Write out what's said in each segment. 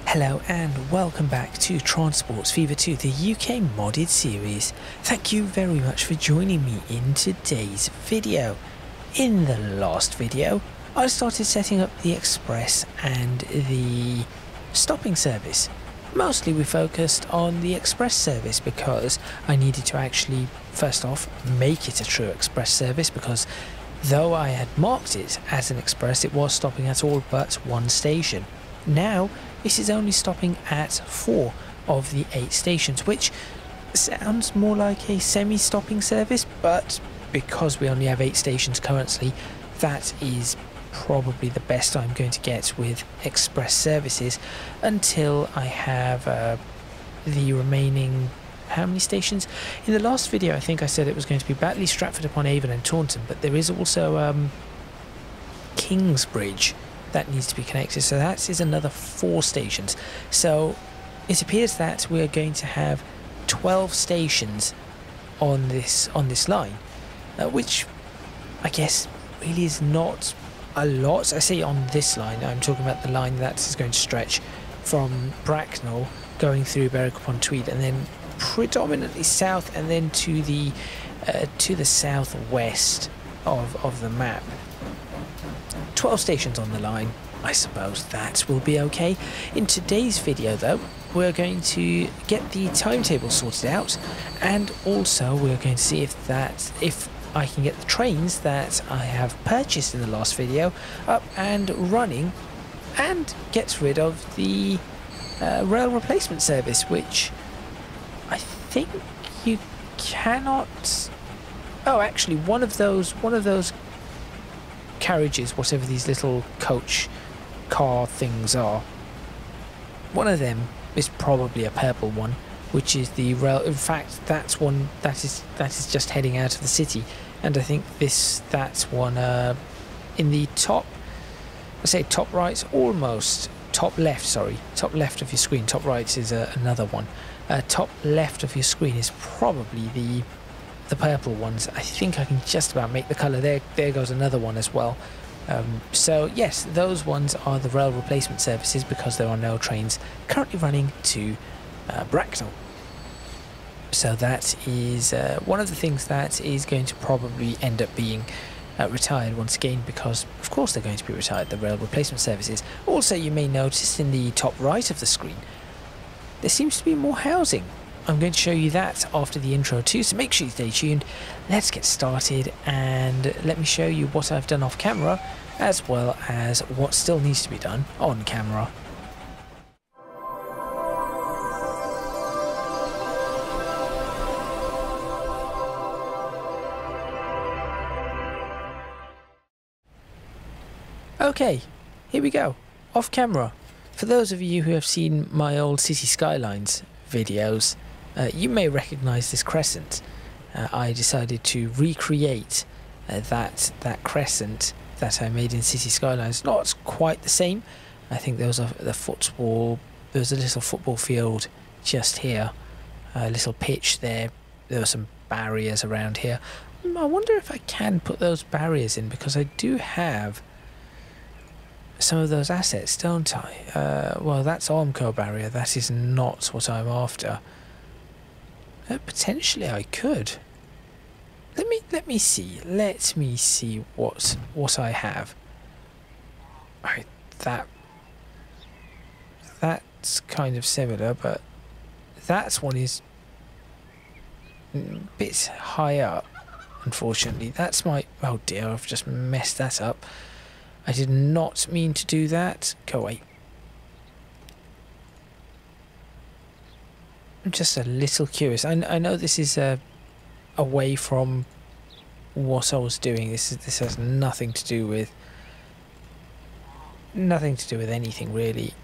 Hello and welcome back to Transports Fever 2, the UK modded series. Thank you very much for joining me in today's video. In the last video, I started setting up the express and the stopping service. Mostly we focused on the express service because I needed to actually, first off, make it a true express service, because though I had marked it as an express, it was stopping at all but one station. Now, it is only stopping at 4 of the 8 stations, which sounds more like a semi-stopping service, but because we only have 8 stations currently, that is probably the best I'm going to get with express services until I have the remaining... how many stations? In the last video I think I said it was going to be Batley, Stratford-upon-Avon and Taunton, but there is also Kingsbridge that needs to be connected, so that is another 4 stations. So it appears that we're going to have 12 stations on this line, which I guess really is not a lot. I say on this line, I'm talking about the line that is going to stretch from Bracknell going through Berwick-upon-Tweed and then predominantly south and then to the southwest of the map. 12 stations on the line. I suppose that will be okay. In today's video though, we're going to get the timetable sorted out, and also we're going to see if I can get the trains that I have purchased in the last video up and running, and get rid of the rail replacement service, which I think you cannot... Oh, actually, one of those carriages, whatever these little coach car things are, one of them is probably a purple one, which is the rail. In fact, that's one that is just heading out of the city, and I think that's one in the top, I say top right, almost top left, sorry, top left of your screen. Top right is another one. Top left of your screen is probably the purple ones. I think I can just about make the colour. There goes another one as well. So yes, those ones are the rail replacement services, because there are no trains currently running to Bracknell. So that is one of the things that is going to probably end up being retired once again, because of course they're going to be retired, the rail replacement services. Also, you may notice in the top right of the screen there seems to be more housing. I'm going to show you that after the intro too, so make sure you stay tuned. Let's get started and let me show you what I've done off camera, as well as what still needs to be done on camera. Okay, here we go, off camera. For those of you who have seen my old City Skylines videos, you may recognise this crescent. I decided to recreate that crescent that I made in City Skylines. Not quite the same. I think there was a little football field just here, a little pitch there. There were some barriers around here. I wonder if I can put those barriers in, because I do have some of those assets, don't I? Well, that's Armco barrier. That is not what I'm after. Potentially I could. Let me see what I have. Alright, that's kind of similar, but that one is a bit high up, unfortunately. That's my... oh dear, I've just messed that up. I did not mean to do that. Go away. I'm just a little curious. I know this is away from what I was doing. This has nothing to do with anything really.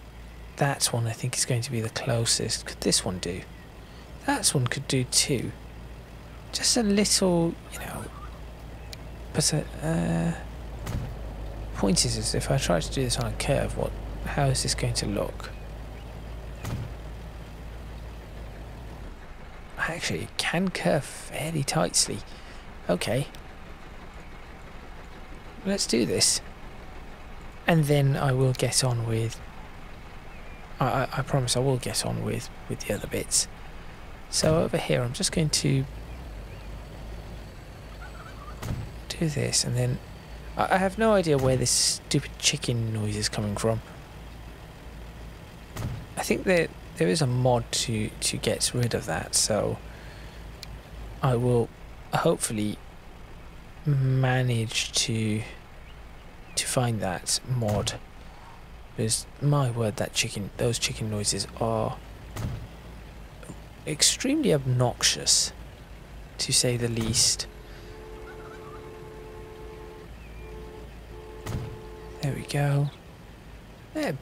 That one I think is going to be the closest. Could this one do? That one could do too. Just a little, you know. But point is if I try to do this on a curve, how is this going to look? Actually, it can curve fairly tightly. Okay. Let's do this. And then I will get on with I promise I will get on with the other bits. So over here, I'm just going to do this, and then I have no idea where this stupid chicken noise is coming from. I think that there is a mod to get rid of that, so I will hopefully manage to find that mod. Because my word, those chicken noises are extremely obnoxious, to say the least. There we go.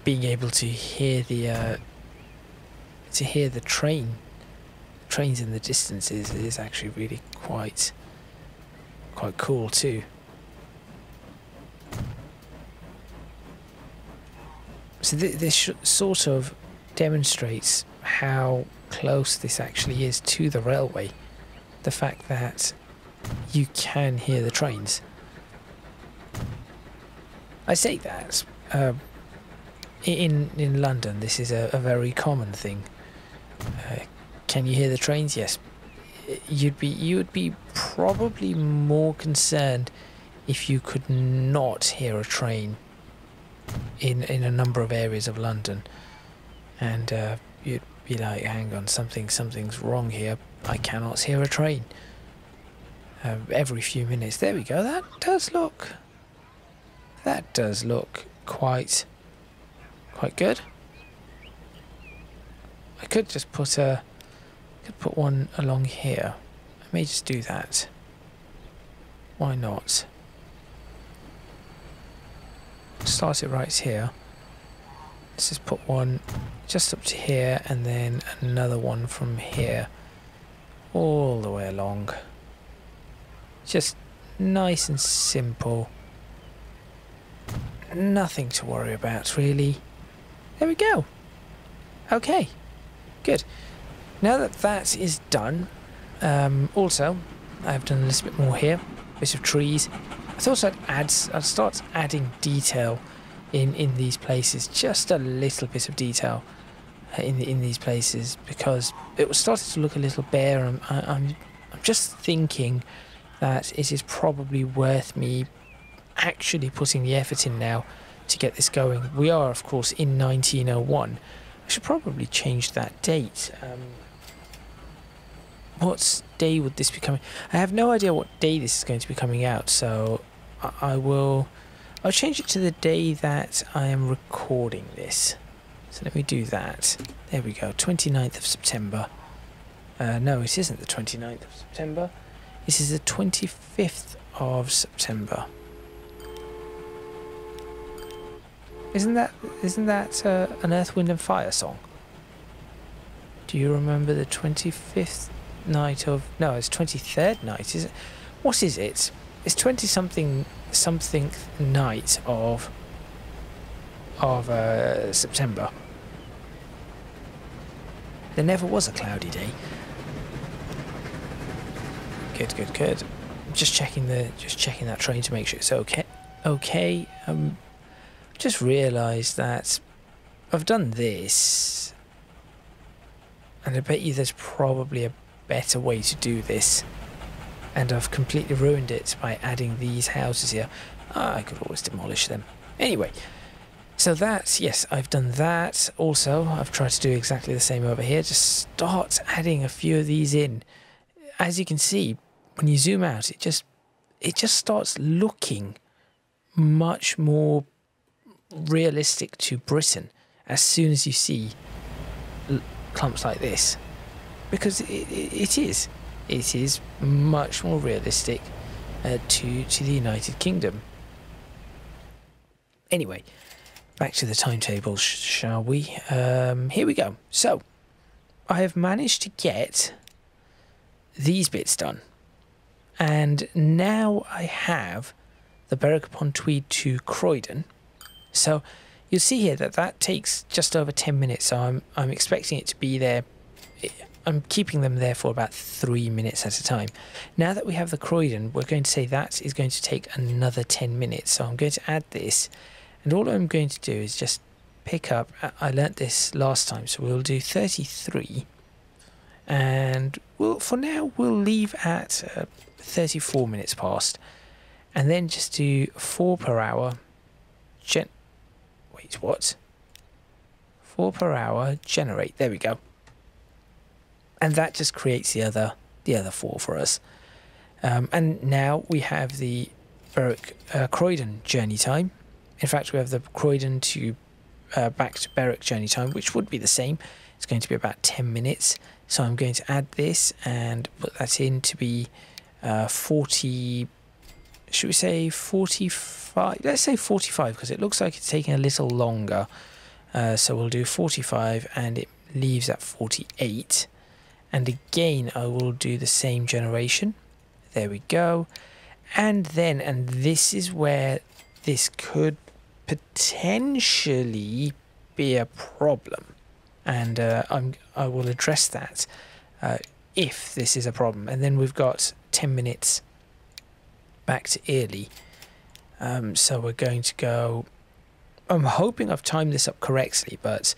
Being able to hear the trains in the distance is actually really quite cool too. So this sort of demonstrates how close this actually is to the railway. The fact that you can hear the trains. I say that in London, this is a very common thing. Can you hear the trains? Yes. You would be probably more concerned if you could not hear a train in a number of areas of London, and you'd be like, hang on, something's wrong here. I cannot hear a train. Every few minutes. There we go. That does look quite good. I could just put one along here. I may just do that. Why not? Start it right here. Let's just put one just up to here, and then another one from here all the way along. Just nice and simple. Nothing to worry about, really. There we go. Okay, good. Now that that is done, also, I've done a little bit more here. Bits of trees. I thought I'd start adding detail in these places. Just a little bit of detail in these places, because it was starting to look a little bare. And I'm just thinking that it is probably worth me actually putting the effort in now to get this going. We are, of course, in 1901. I should probably change that date. What day would this be coming? I have no idea what day this is going to be coming out, so I'll change it to the day that I am recording this. So let me do that. There we go, 29th of September. No, it isn't the 29th of September. This is the 25th of September. Isn't that an Earth, Wind and Fire song? Do you remember the 25th night of... No, it's 23rd night, is it? What is it? It's 20-something night of September. There never was a cloudy day. Good. Just checking that train to make sure it's okay. Just realised that I've done this, and I bet you there's probably a better way to do this, and I've completely ruined it by adding these houses here. I could always demolish them. Anyway, so that, yes, I've done that. Also, I've tried to do exactly the same over here. Just start adding a few of these in. As you can see, when you zoom out, it just starts looking much more realistic to Britain as soon as you see clumps like this, because it is much more realistic to the United Kingdom. Anyway, back to the timetable, shall we? Here we go. So I have managed to get these bits done, and now I have the Berwick-upon-Tweed to Croydon. So you'll see here that takes just over 10 minutes, so I'm expecting it to be there. I'm keeping them there for about 3 minutes at a time. Now that we have the Croydon, we're going to say that is going to take another 10 minutes. So I'm going to add this, and all I'm going to do is just pick up, I learnt this last time, so we'll do 33. And for now, we'll leave at 34 minutes past. And then just do 4 per hour. Wait, what? 4 per hour, generate. There we go. And that just creates the other 4 for us. And now we have the Croydon journey time. In fact, we have the Croydon to back to Berwick journey time, which would be the same. It's going to be about 10 minutes. So I'm going to add this and put that in to be 40. Should we say 45? Let's say 45 because it looks like it's taking a little longer. So we'll do 45 and it leaves at 48. And again, I will do the same generation. There we go. And then, and this is where this could potentially be a problem. And I will address that if this is a problem. And then we've got 10 minutes back to Early. So we're going to go... I'm hoping I've timed this up correctly, but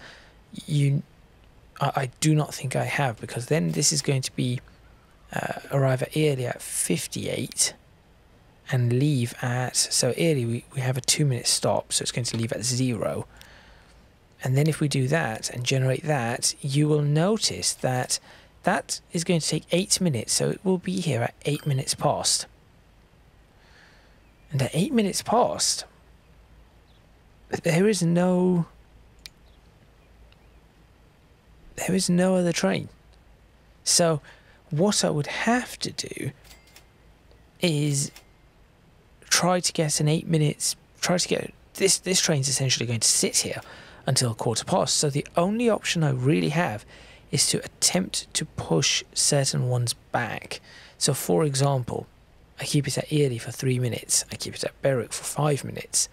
I do not think I have, because then this is going to be arrive at Early at 58 and leave at... So Early, we have a 2-minute stop, so it's going to leave at 0. And then if we do that and generate that, you will notice that that is going to take 8 minutes, so it will be here at 8 minutes past. And at 8 minutes past, there is no other train. So what I would have to do is try to get an 8 minutes, this train's essentially going to sit here until 15:15. So the only option I really have is to attempt to push certain ones back. So for example, I keep it at Early for 3 minutes, I keep it at Berwick for 5 minutes,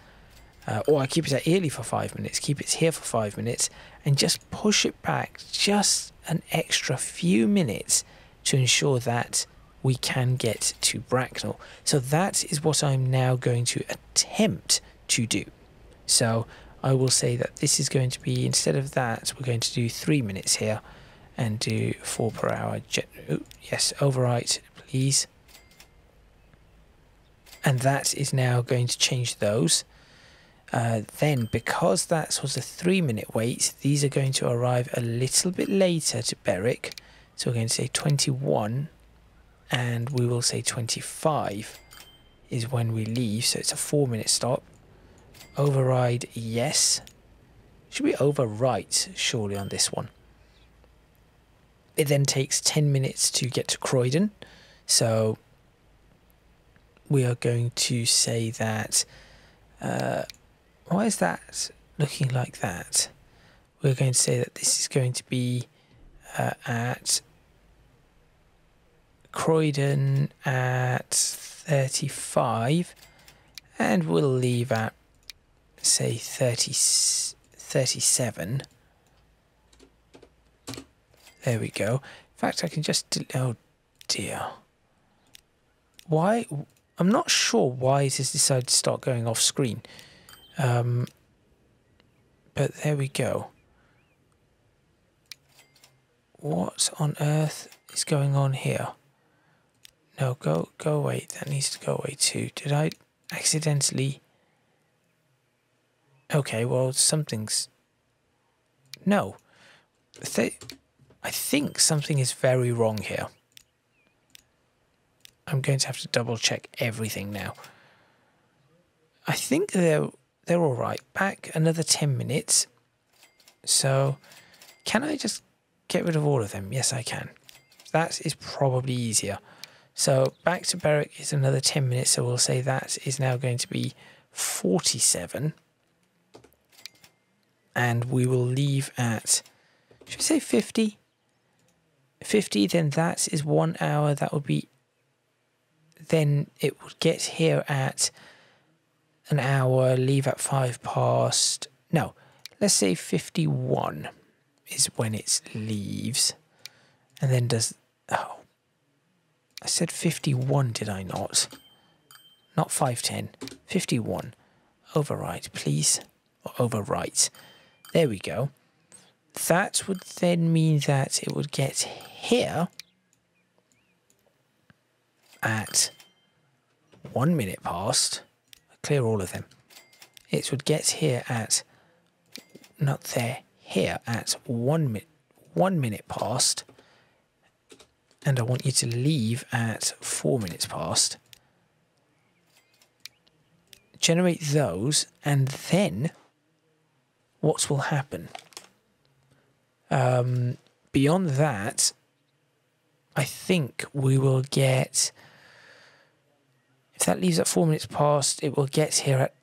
or I keep it at Early for 5 minutes, keep it here for 5 minutes, and just push it back just an extra few minutes to ensure that we can get to Bracknell. So that is what I'm now going to attempt to do. So I will say that this is going to be, instead of that, we're going to do 3 minutes here and do 4 per hour. Yes, overwrite, please. And that is now going to change those. Then, because that was a 3-minute wait, these are going to arrive a little bit later to Berwick. So we're going to say 21, and we will say 25 is when we leave. So it's a 4-minute stop. Override, yes. Should we overwrite, surely, on this one? It then takes 10 minutes to get to Croydon. So we are going to say that... why is that looking like that? We're going to say that this is going to be at Croydon at 35, and we'll leave at, say, 37. There we go. In fact, I can just... Oh, dear. Why? I'm not sure why it has decided to start going off screen. But there we go. What on earth is going on here? No, go away. That needs to go away too. Did I accidentally... Okay, well, something's... No. I think something is very wrong here. I'm going to have to double check everything now. I think they're all right. Back another 10 minutes. So, can I just get rid of all of them? Yes, I can. That is probably easier. So, back to Berwick is another 10 minutes. So, we'll say that is now going to be 47. And we will leave at, should we say 50? 50, then that is 1 hour. That would be, then it would get here at an hour, leave at 5 past. No, let's say 51 is when it leaves. And then does, oh, I said 51, did I not? Not 5:10, 51. Override, please. Or overwrite. There we go. That would then mean that it would get here at 1 minute past. Clear all of them. It would get here at, not there, here at 1 minute past. And I want you to leave at 4 minutes past. Generate those, and then what will happen? Beyond that, I think we will get, if that leaves at 4 minutes past, it will get here at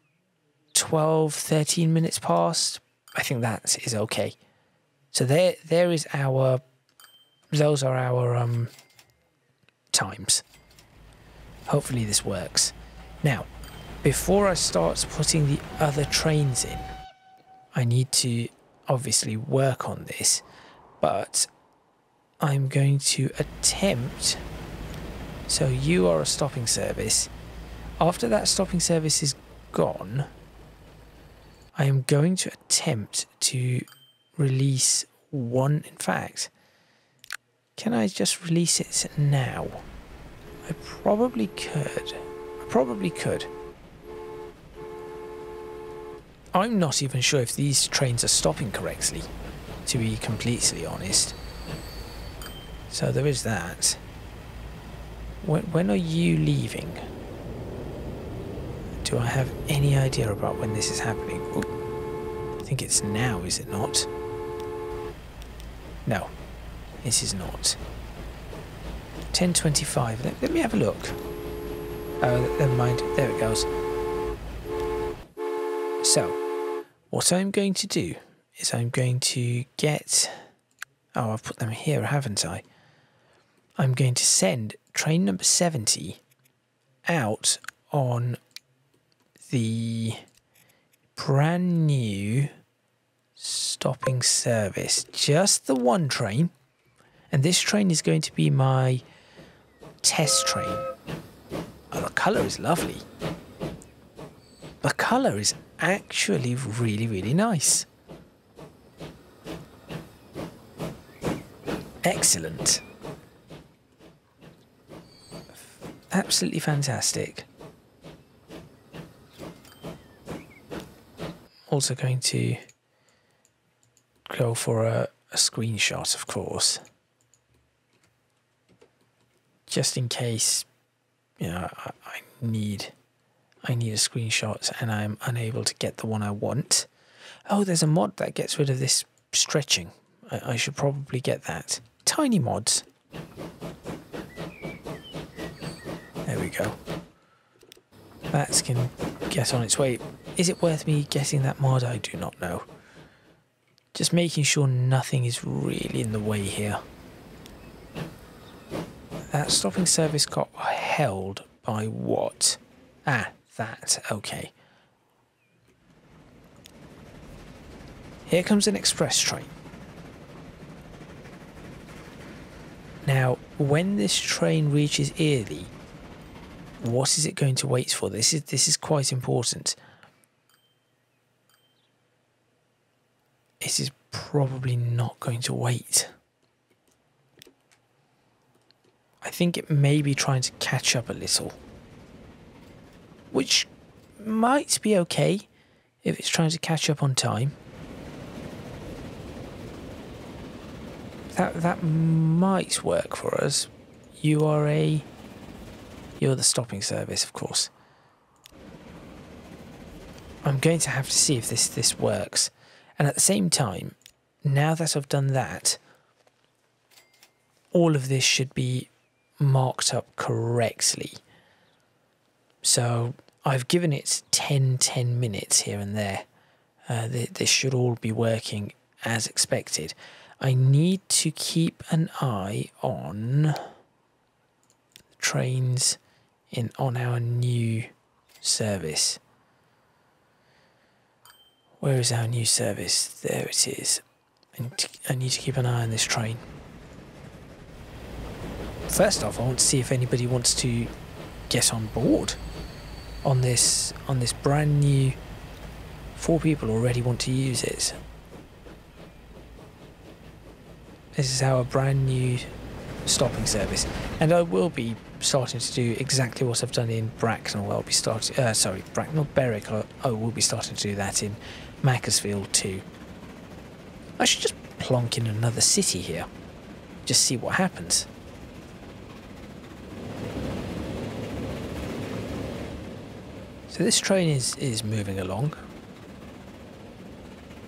12, 13 minutes past. I think that is okay. So there is our, those are our times. Hopefully this works. Now, before I start putting the other trains in, I need to obviously work on this, but I'm going to attempt, so you are a stopping service. After that stopping service is gone, I am going to attempt to release one. In fact, can I just release it now? I probably could. I'm not even sure if these trains are stopping correctly, to be completely honest. So there is that. When are you leaving? Do I have any idea about when this is happening? Ooh, I think it's now, is it not? No, this is not. 10:25. Let me have a look. Oh, never mind. There it goes. So, what I'm going to do is I'm going to get... Oh, I've put them here, haven't I? I'm going to send train number 70 out on the brand new stopping service. Just the one train. And this train is going to be my test train. Oh, the colour is lovely. The colour is actually really, really nice. Excellent. Absolutely fantastic. Also going to go for a screenshot, of course. Just in case, you know, I need a screenshot and I'm unable to get the one I want. Oh, there's a mod that gets rid of this stretching. I should probably get that. Tiny mods. There we go. That can get on its way. Is it worth me getting that mod? I do not know. Just making sure nothing is really in the way here. That stopping service got held by what? Ah, that. Okay. Here comes an express train. Now, when this train reaches Ely, what is it going to wait for? This is quite important. It is probably not going to wait. I think it may be trying to catch up a little, which might be okay if it's trying to catch up on time. That might work for us. You're the stopping service, of course. I'm going to have to see if this works. And at the same time, now that I've done that, all of this should be marked up correctly. So I've given it 10 minutes here and there. This should all be working as expected. I need to keep an eye on trains on our new service. Where is our new service? There it is. I need to keep an eye on this train. First off, I want to see if anybody wants to get on board on this brand new. 4 people already want to use it. This is our brand new stopping service, and I will be starting to do exactly what I've done in Bracknell. I'll be starting, Bracknell Berwick. I will be starting to do that in Macclesfield too. I should just plonk in another city here, just see what happens. So this train is moving along,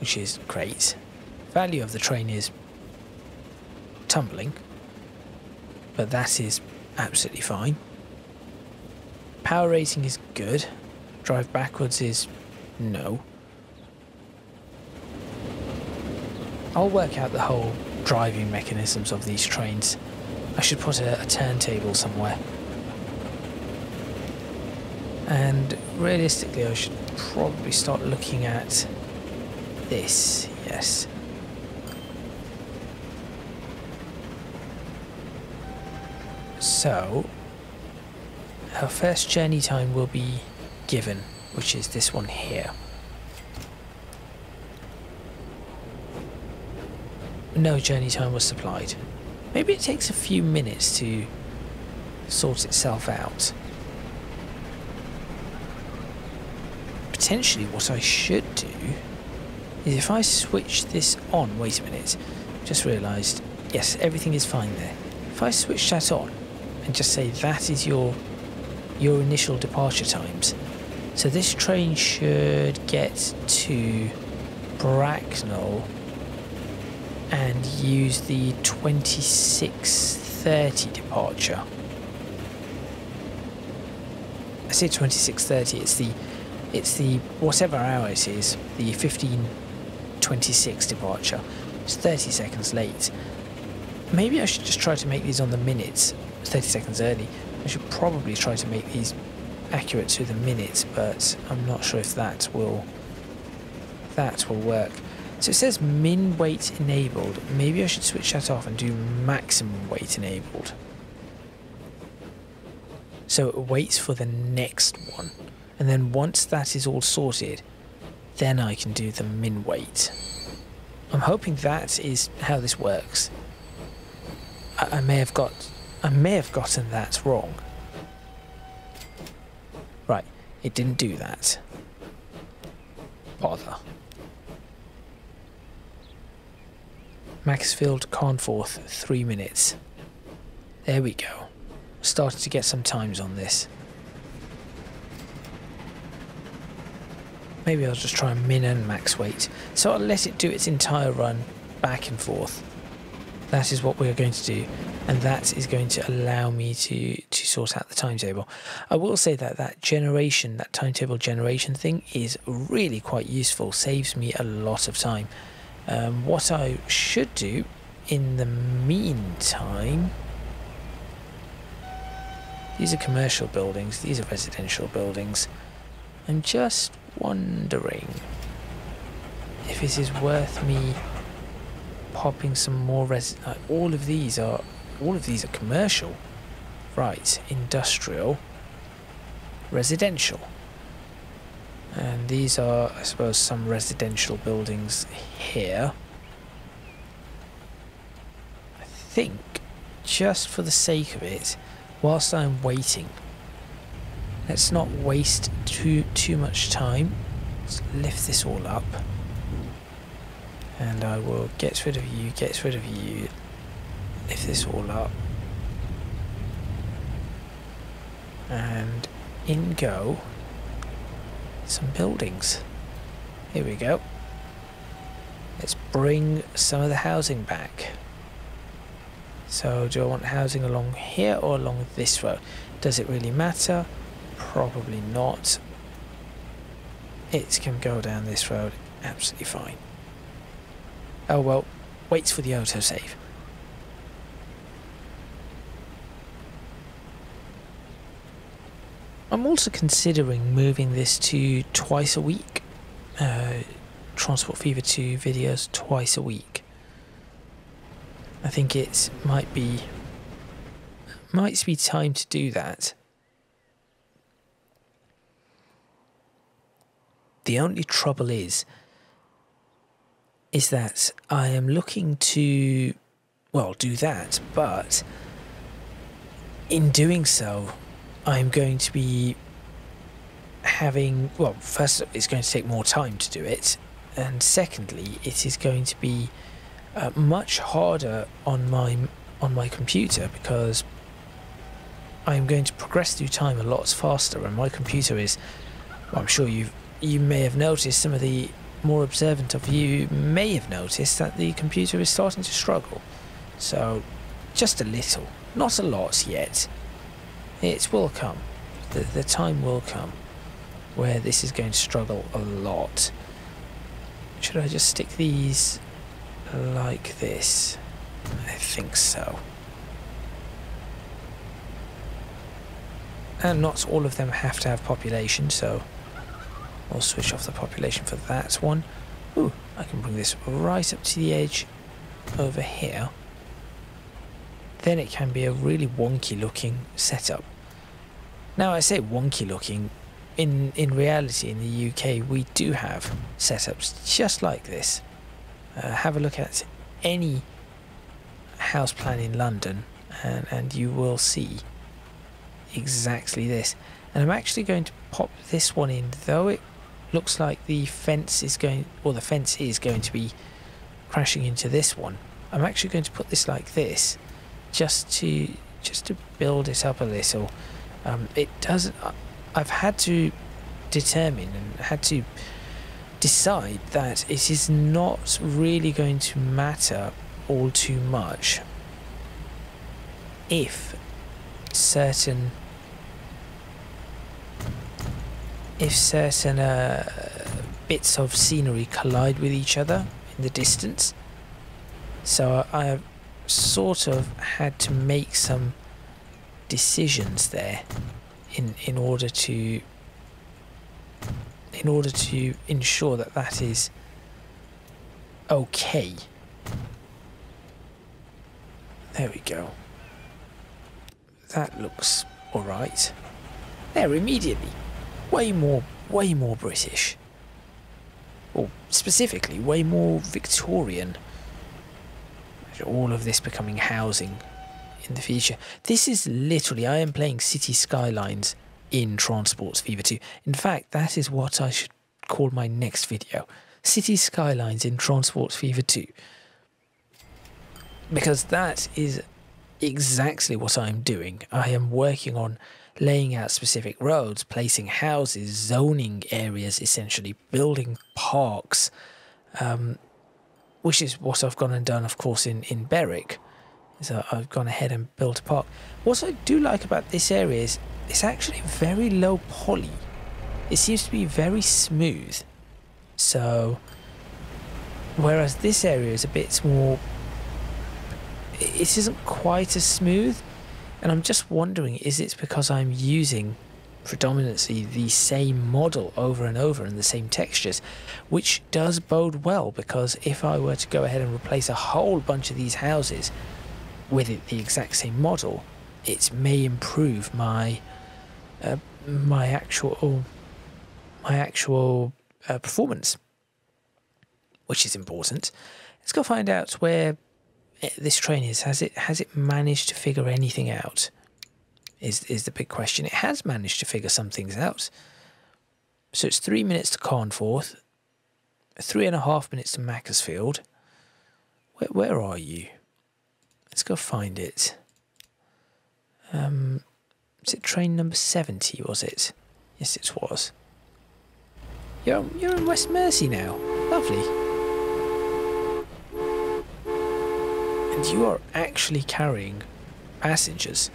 which is great. Value of the train is tumbling, but that is absolutely fine. Power rating is good. Drive backwards is no. I'll work out the whole driving mechanisms of these trains. I should put a turntable somewhere. And realistically, I should probably start looking at this, yes. So, our first journey time will be given, which is this one here. No journey time was supplied. Maybe it takes a few minutes to sort itself out. Potentially what I should do is if I switch this on, wait a minute, just realised, yes, everything is fine there. If I switch that on and just say that is your initial departure times, so this train should get to Bracknell and use the 26:30 departure. I say 26:30, it's the whatever hour it is, the 15:26 departure. It's 30 seconds late. Maybe I should just try to make these on the minutes, 30 seconds early. I should probably try to make these accurate to the minutes, but I'm not sure if that will work. So it says min weight enabled. Maybe I should switch that off and do maximum weight enabled. So it waits for the next one. And then once that is all sorted, then I can do the min weight. I'm hoping that is how this works. I may have gotten that wrong. Right, it didn't do that. Bother. Macclesfield, Carnforth, 3 minutes. There we go. Starting to get some times on this. Maybe I'll just try min and max weight. So I'll let it do its entire run back and forth. That is what we're going to do. And that is going to allow me to sort out the timetable. I will say that that timetable generation thing is really quite useful. Saves me a lot of time. What I should do in the meantime... These are commercial buildings, these are residential buildings. I'm just wondering if it is worth me popping some more all of these are commercial. Right, industrial, residential. And these are, I suppose, some residential buildings here. I think, just for the sake of it, whilst I'm waiting, let's not waste too much time. Let's lift this all up. And I will get rid of you, lift this all up. And in go some buildings. Here we go. Let's bring some of the housing back. So do I want housing along here or along this road? Does it really matter? Probably not. It can go down this road absolutely fine. Oh well, waits for the autosave. I'm also considering moving this to twice a week. Transport Fever 2 videos twice a week. I think it might be time to do that. The only trouble is that I am looking to well, do that, but in doing so, I'm going to be having, well, first, it's going to take more time to do it, and secondly, it is going to be much harder on my computer, because I'm going to progress through time a lot faster, and my computer is, well, I'm sure you may have noticed, some of the more observant of you may have noticed that the computer is starting to struggle. So, just a little, not a lot yet. It will come. The time will come where this is going to struggle a lot. Should I just stick these like this? I think so. And not all of them have to have population, so I'll switch off the population for that one. Ooh, I can bring this right up to the edge over here. Then it can be a really wonky looking setup. Now I say wonky looking, in reality in the UK we do have setups just like this. Have a look at any house plan in London and you will see exactly this. And I'm actually going to pop this one in, though it looks like the fence is going, or the fence is going to be crashing into this one. I'm actually going to put this like this, just to build it up a little. It doesn't. I've had to determine and had to decide that it is not really going to matter all too much if certain bits of scenery collide with each other in the distance. So I have sort of had to make some decisions there in order to ensure that that is okay. There we go. That looks alright. There, immediately. Way more British. Or specifically, way more Victorian. All of this becoming housing in the future. This is literally, I am playing City Skylines in Transports Fever 2. In fact, that is what I should call my next video. City Skylines in Transports Fever 2. Because that is exactly what I'm doing. I am working on laying out specific roads, placing houses, zoning areas, essentially building parks, which is what I've gone and done, of course, in Berwick. So I've gone ahead and built a park. What I do like about this area is it's actually very low poly. It seems to be very smooth. So, whereas this area is a bit more, it isn't quite as smooth. And I'm just wondering, is it because I'm using predominantly the same model over and over and the same textures, which does bode well, because if I were to go ahead and replace a whole bunch of these houses with the exact same model, it may improve my my actual performance, which is important. Let's go find out where this train is. Has it managed to figure anything out? Is the big question. It has managed to figure some things out. So it's 3 minutes to Carnforth, 3.5 minutes to Macclesfield. Where are you? Let's go find it. Was it train number 70, was it? Yes, it was. You're in West Mersey now. Lovely. And you are actually carrying passengers.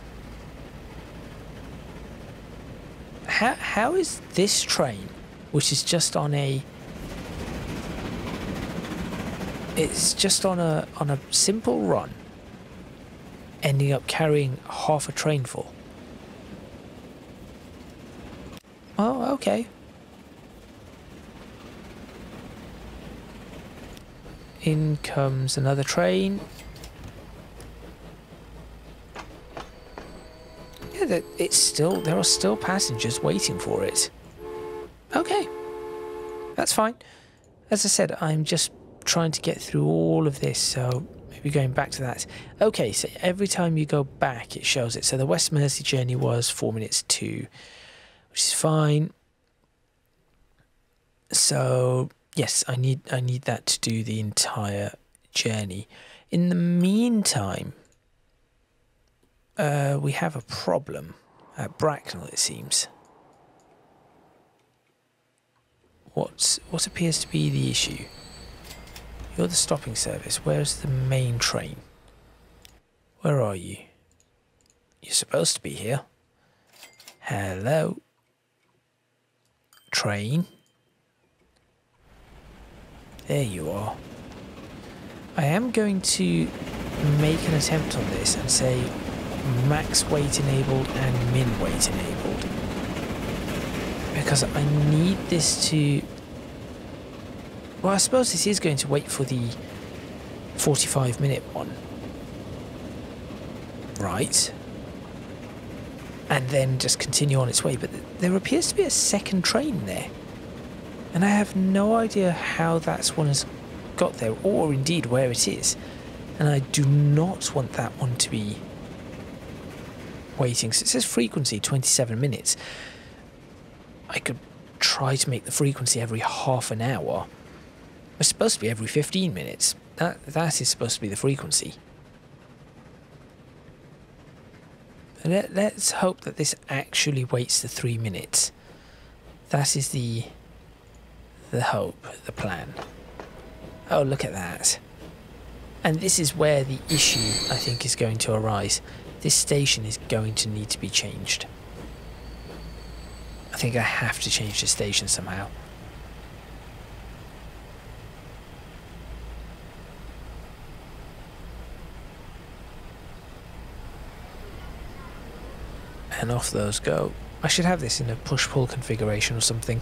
How is this train, which is just on a... It's just on a simple run, ending up carrying half a train full? Oh, okay. In comes another train. Yeah, there are still passengers waiting for it. Okay, that's fine. As I said, I'm just trying to get through all of this, so maybe going back to that. Okay, so every time you go back, it shows it. So the West Mersey journey was 4 minutes 2, which is fine. So yes, I need that to do the entire journey. In the meantime, we have a problem at Bracknell, it seems. What appears to be the issue? You're the stopping service. Where's the main train? Where are you? You're supposed to be here. Hello? Train? There you are. I am going to make an attempt on this and say max weight enabled and min weight enabled. Because I need this to... Well, I suppose this is going to wait for the 45-minute one. Right. And then just continue on its way. But there appears to be a second train there. And I have no idea how that one has got there, or indeed where it is. And I do not want that one to be waiting. So it says frequency 27 minutes. I could try to make the frequency every half an hour. It's supposed to be every 15 minutes. That is supposed to be the frequency. Let's hope that this actually waits the 3 minutes. That is the hope, the plan. Oh, look at that. And this is where the issue, I think, is going to arise. This station is going to need to be changed. I think I have to change the station somehow. And off those go. I should have this in a push-pull configuration or something.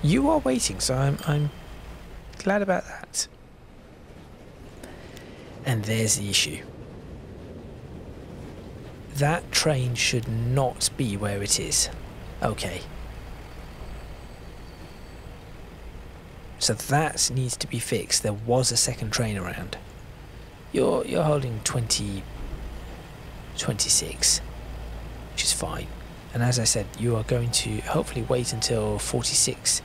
You are waiting, so I'm glad about that. And there's the issue. That train should not be where it is. Okay. So that needs to be fixed. There was a second train around. You're holding 26, which is fine. And as I said, you are going to hopefully wait until 46.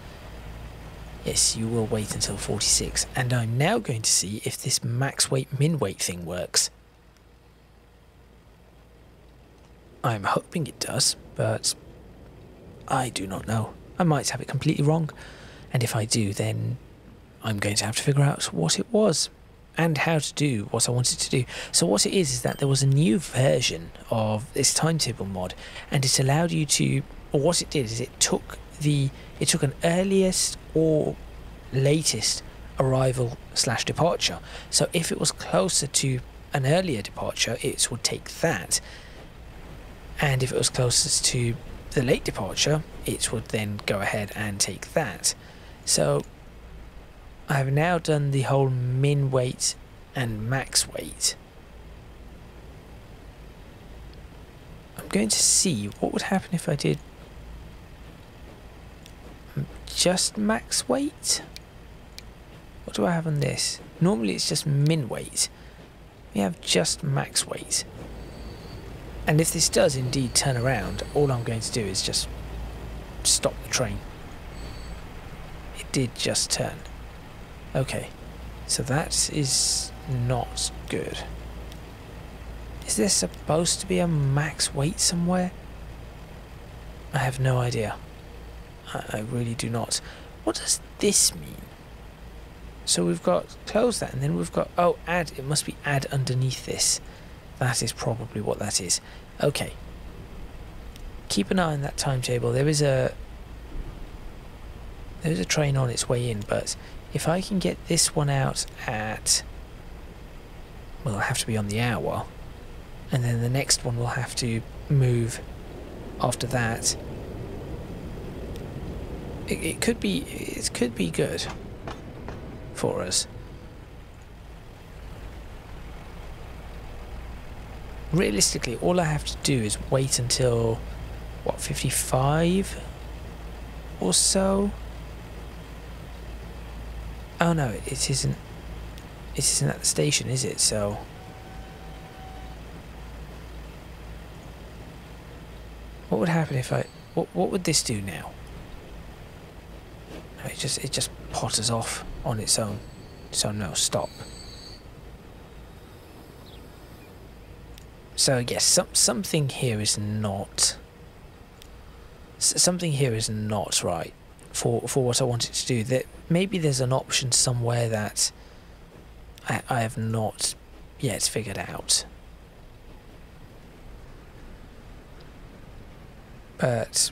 Yes, you will wait until 46. And I'm now going to see if this max weight, min weight thing works. I'm hoping it does, but I do not know. I might have it completely wrong. And if I do, then I'm going to have to figure out what it was and how to do what I wanted to do. So what it is that there was a new version of this timetable mod, and it allowed you to, or what it did is it took an earliest or latest arrival / departure. So if it was closer to an earlier departure, it would take that. And if it was closest to the late departure, it would then go ahead and take that. So I have now done the whole min weight and max weight. I'm going to see what would happen if I did just max weight. What do I have on this? Normally it's just min weight. We have just max weight. And if this does indeed turn around, all I'm going to do is just stop the train. It did just turn. Okay, so that is not good. Is there supposed to be a max weight somewhere? I have no idea. I really do not. What does this mean? So we've got close that, and then we've got, oh, add, it must be add underneath this. That is probably what that is. Okay. Keep an eye on that timetable. There is a train on its way in, but if I can get this one out at, well, it'll have to be on the hour, and then the next one will have to move after that. It could be good for us. Realistically, all I have to do is wait until, what, 55 or so? Oh no, it isn't. it isn't at the station, is it? So what would happen if I... What would this do now? It just potters off on its own. So no, stop. So yes, something here is not... Something here is not right for what I want it to do. That maybe there's an option somewhere that I have not yet figured out. But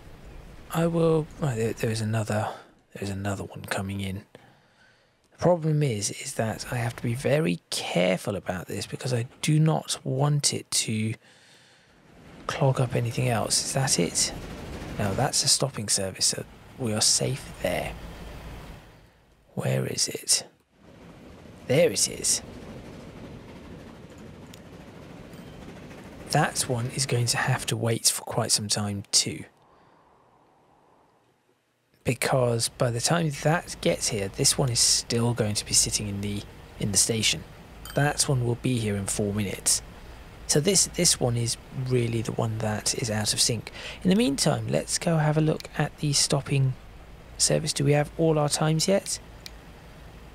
I will... Oh, there's another one coming in. The problem is that I have to be very careful about this because I do not want it to clog up anything else. Is that it? No, that's a stopping service, so we are safe there. Where is it? There it is. That one is going to have to wait for quite some time too. Because by the time that gets here, this one is still going to be sitting in the station. That one will be here in 4 minutes. So this one is really the one that is out of sync. In the meantime, let's go have a look at the stopping service. Do we have all our times yet?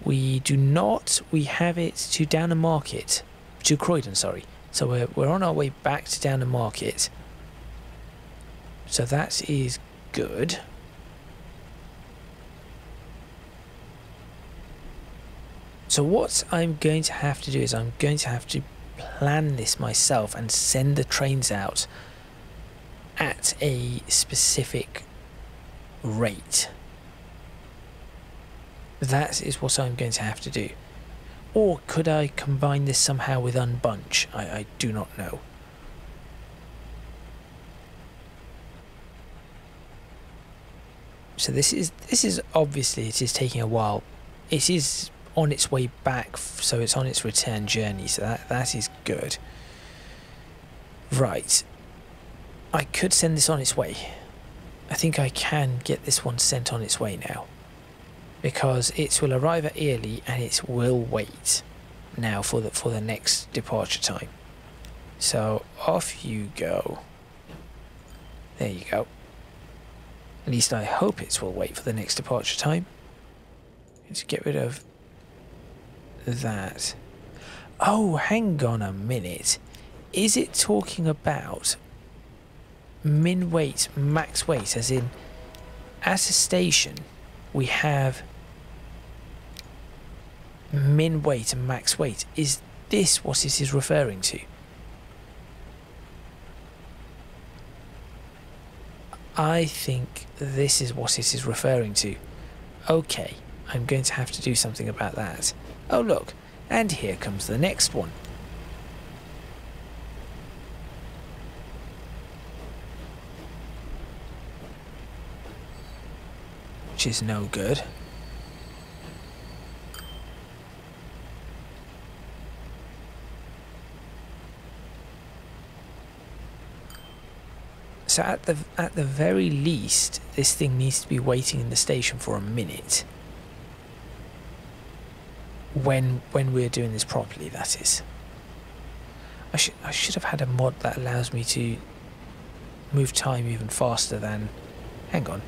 We do not. We have it to Downham Market, to Croydon, sorry. So we're on our way back to Downham Market. So that is good. So what I'm going to have to do is I'm going to have to plan this myself and send the trains out at a specific rate. That is what I'm going to have to do. Or could I combine this somehow with Unbunch? I do not know. So this is obviously, it is taking a while. It is on its way back, so it's on its return journey, so that is good. Right, I could send this on its way. I think I can get this one sent on its way now, because it will arrive at Early and it will wait now for the next departure time. So off you go. There you go. At least I hope it will wait for the next departure time. Let's get rid of that. Oh, hang on a minute. Is it talking about min weight, max weight, as in at a station we have min weight and max weight? Is this what it is referring to? I think this is what it is referring to. Okay, I'm going to have to do something about that. Oh look, and here comes the next one. Which is no good. So at the very least, this thing needs to be waiting in the station for a minute. When we're doing this properly, that is. I should have had a mod that allows me to move time even faster than... Hang on.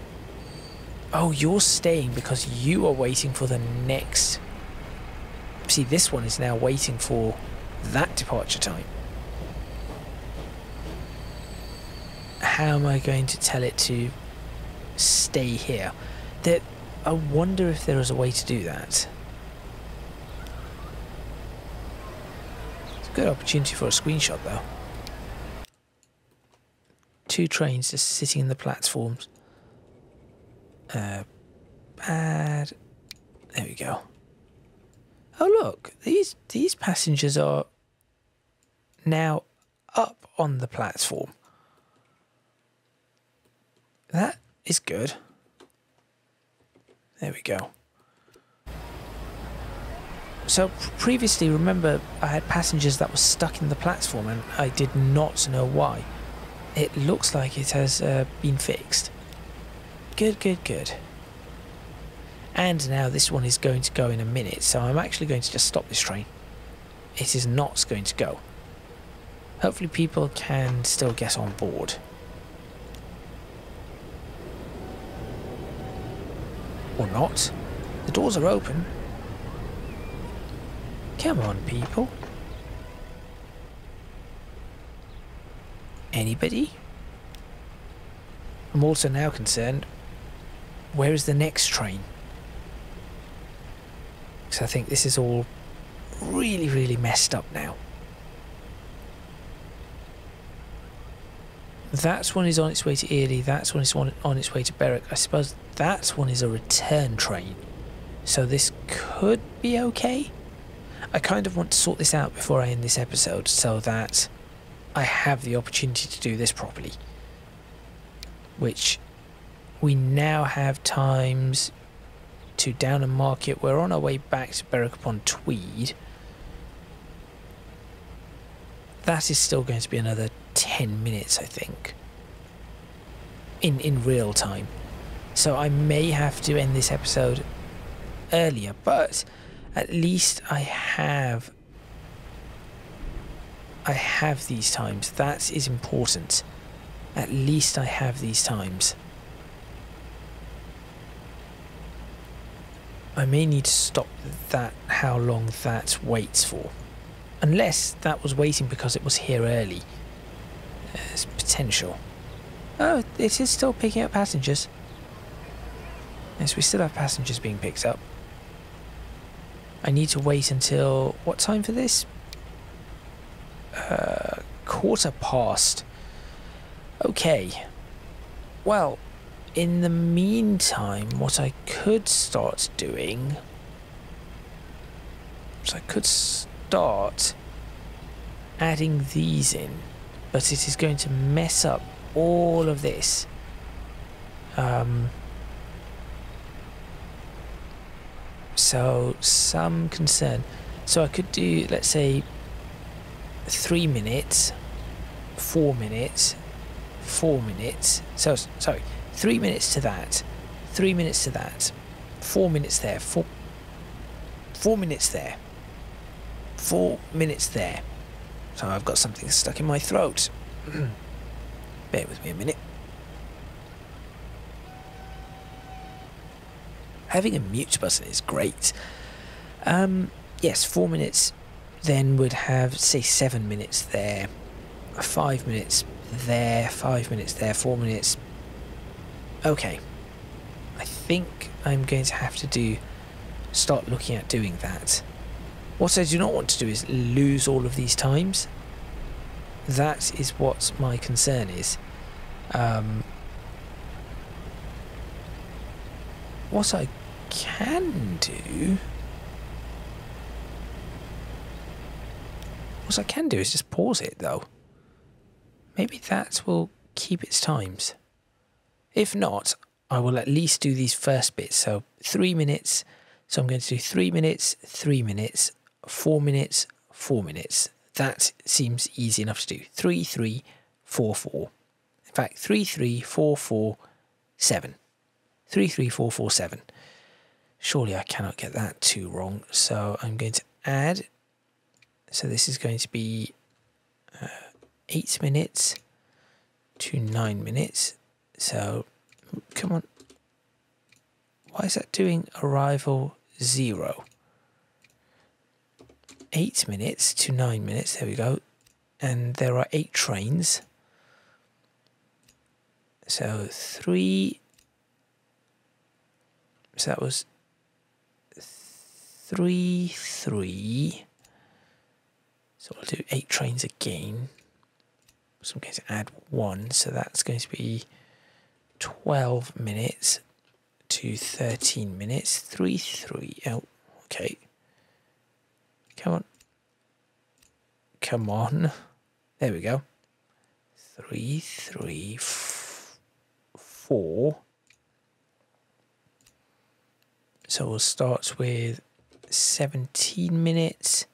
Oh, you're staying because you are waiting for the next... See, this one is now waiting for that departure time. How am I going to tell it to stay here? I wonder if there is a way to do that. It's a good opportunity for a screenshot though. 2 trains just sitting in the platforms. Bad. There we go. Oh look, these passengers are now up on the platform. That is good. There we go. So previously, remember, I had passengers that were stuck in the platform and I did not know why. It looks like it has been fixed. Good, good, good. And now this one is going to go in a minute, so I'm actually going to just stop this train. It is not going to go. Hopefully people can still get on board. Or not. The doors are open. Come on, people. Anybody? I'm also now concerned, where is the next train? Because I think this is all really, really messed up now. That one is on its way to Ely, that one is on its way to Berwick. I suppose that one is a return train. So this could be okay. I kind of want to sort this out before I end this episode so that I have the opportunity to do this properly. Which we now have times to Downham Market. We're on our way back to Berwick upon Tweed. That is still going to be another 10 minutes, I think, in real time. So I may have to end this episode earlier, but at least I have these times. That is important. At least I have these times. I may need to stop that, how long that waits for. Unless that was waiting because it was here early. There's potential. Oh, it is still picking up passengers. Yes, we still have passengers being picked up. I need to wait until... what time for this? 1:15. Okay. Well, in the meantime, what I could start doing... so I could start adding these in, but it is going to mess up all of this. So some concern. So I could do, let's say, 3 minutes, 4 minutes, 4 minutes. So sorry, 3 minutes to that, 3 minutes to that, 4 minutes there, 4 minutes there, 4 minutes there. So I've got something stuck in my throat. Bear with me a minute. Having a mute button is great. Yes, 4 minutes then would have, say, 7 minutes there, 5 minutes there, 5 minutes there, 4 minutes. Okay. I think I'm going to have to start looking at doing that. What I do not want to do is lose all of these times. That is what my concern is. What I can do... what I can do is just pause it, though. Maybe that will keep its times. If not, I will at least do these first bits. So 3 minutes. So I'm going to do 3 minutes, 3 minutes, 4 minutes, 4 minutes. That seems easy enough to do. 3, 3, 4, 4. In fact, 3, 3, 4, 4, 7. 3, 3, 4, 4, 7. Surely I cannot get that too wrong. So I'm going to add. So this is going to be 8 minutes to 9 minutes. So, come on. Why is that doing arrival 0? 8 minutes to 9 minutes. There we go. And there are 8 trains. So 3. So that was 3, 3. So I'll do 8 trains again. So I'm going to add 1. So that's going to be 12 minutes to 13 minutes. 3, 3. Oh, okay. Come on. Come on. There we go. 3, 3, 4. So we'll start with 17 minutes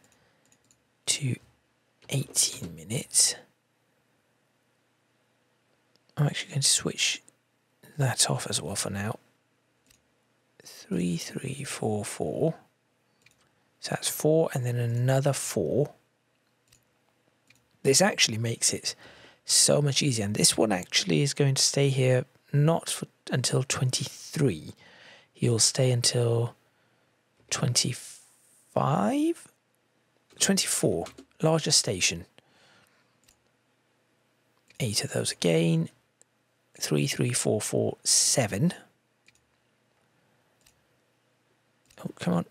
to 18 minutes. I'm actually going to switch that off as well for now. 3344. So that's 4 and then another 4. This actually makes it so much easier. And this one actually is going to stay here not until 23. He'll stay until 25? 24. Larger station. 8 of those again. 3, 3, 4, 4, 7. Oh, come on.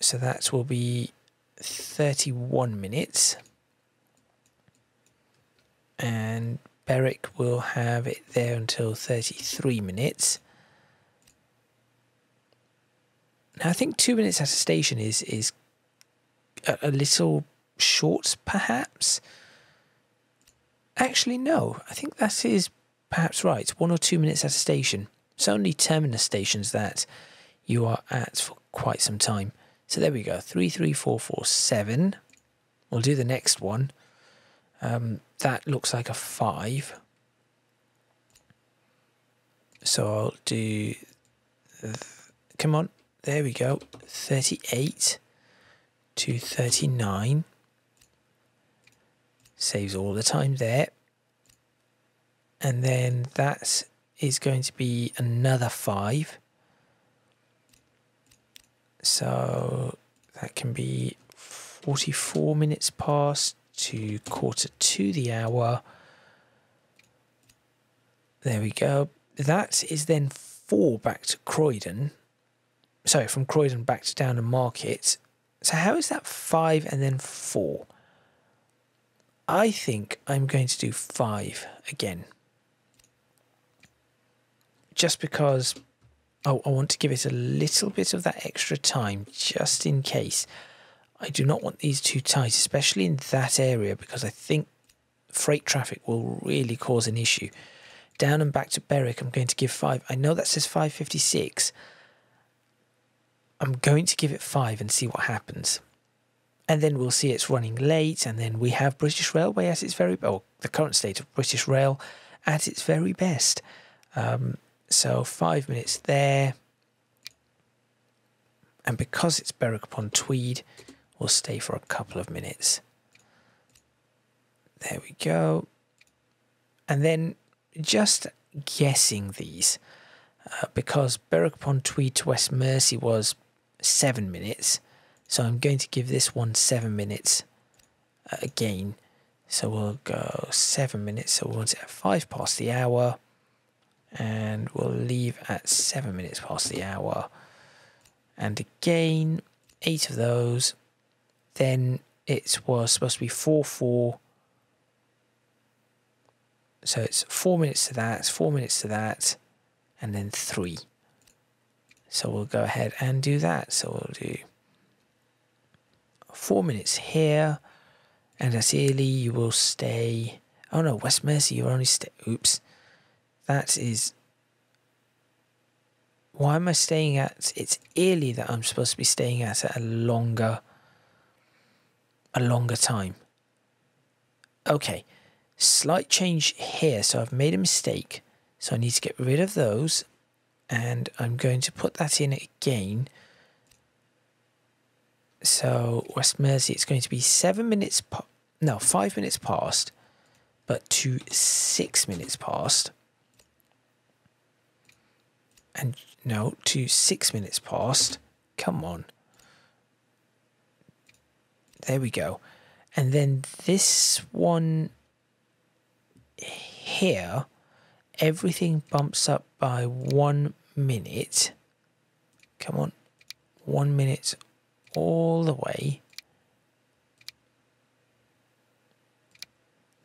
So that will be 31 minutes. And Berwick will have it there until 33 minutes. Now, I think 2 minutes at a station is a little short, perhaps. Actually, no. I think that is perhaps right. 1 or 2 minutes at a station. It's only terminus stations that you are at for quite some time. So there we go. 3, 3, 4, 4, 7. We'll do the next one. That looks like a 5. So I'll do... come on. There we go. 38 to 39. Saves all the time there. And then that is going to be another 5. So that can be 44 minutes past to 1/4 the hour. There we go. That is then 4 back to Croydon. Sorry, from Croydon back to Downham Market. So how is that 5 and then 4? I think I'm going to do 5 again. Just because I want to give it a little bit of that extra time, just in case. I do not want these too tight, especially in that area, because I think freight traffic will really cause an issue. Down and back to Berwick, I'm going to give 5. I know that says 5:56. I'm going to give it 5 and see what happens. And then we'll see it's running late, and then we have British Railway at its very... oh, the current state of British Rail at its very best. So 5 minutes there. And because it's Berwick upon Tweed, we'll stay for a couple of minutes. There we go. And then just guessing these, because Berwick upon Tweed to West Mersey was 7 minutes. So I'm going to give this one 7 minutes again. So we'll go 7 minutes. So we'll want it at 5 past the hour. And we'll leave at 7 minutes past the hour. And again, 8 of those. Then it was supposed to be 4, 4. So it's 4 minutes to that, 4 minutes to that, and then 3. So we'll go ahead and do that. So we'll do 4 minutes here. And as Ely, you will stay... oh no, West Mersey, you only stay... oops. That is... why am I staying at... it's Ely that I'm supposed to be staying at a longer time. Okay. Slight change here. So I've made a mistake. So I need to get rid of those. And I'm going to put that in again. So West Mersey, it's going to be 7 minutes... no, 5 minutes past. But to 6 minutes past. And no, to 6 minutes past. Come on. There we go. And then this one here, everything bumps up by 1 minute. Come on. 1 minute all the way.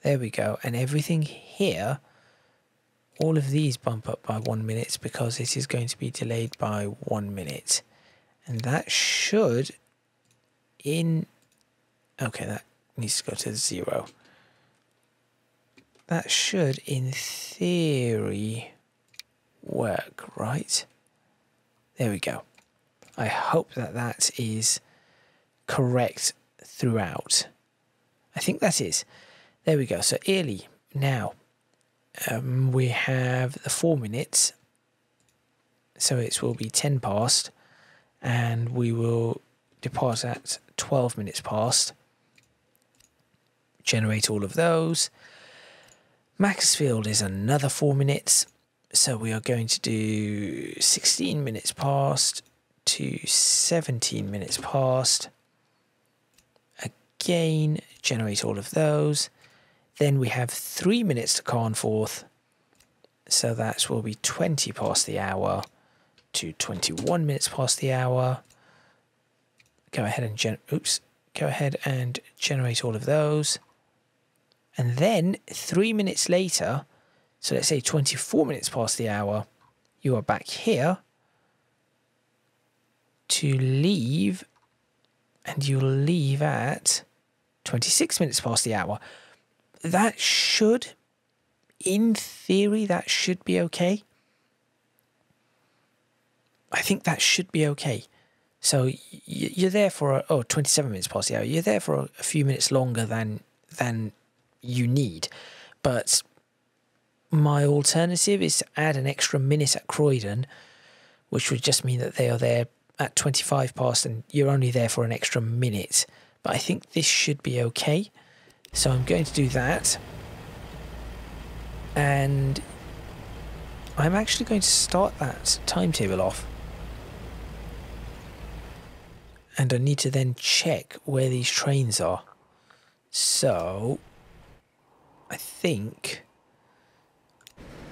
There we go. And everything here, all of these bump up by 1 minute because it is going to be delayed by 1 minute. And that should okay, that needs to go to 0. That should, in theory, work, right? There we go. I hope that that is correct throughout. I think that is. There we go. So, Ely, now, we have the 4 minutes. So it will be 10 past, and we will depart at 12 minutes past. Generate all of those. Macclesfield is another 4 minutes. So we are going to do 16 minutes past to 17 minutes past. Again, generate all of those. Then we have 3 minutes to Carnforth. So that will be 20 past the hour to 21 minutes past the hour. Go ahead and generate all of those. And then 3 minutes later, so let's say 24 minutes past the hour, you are back here to leave, and you'll leave at 26 minutes past the hour. That should, in theory, that should be okay. I think that should be okay. So you're there for 27 minutes past the hour. You're there for a few minutes longer than you need. But my alternative is to add an extra minute at Croydon, which would just mean that they are there at 25 past and you're only there for an extra minute. But I think this should be okay. So I'm going to do that. And I'm actually going to start that timetable off. And I need to then check where these trains are. So I think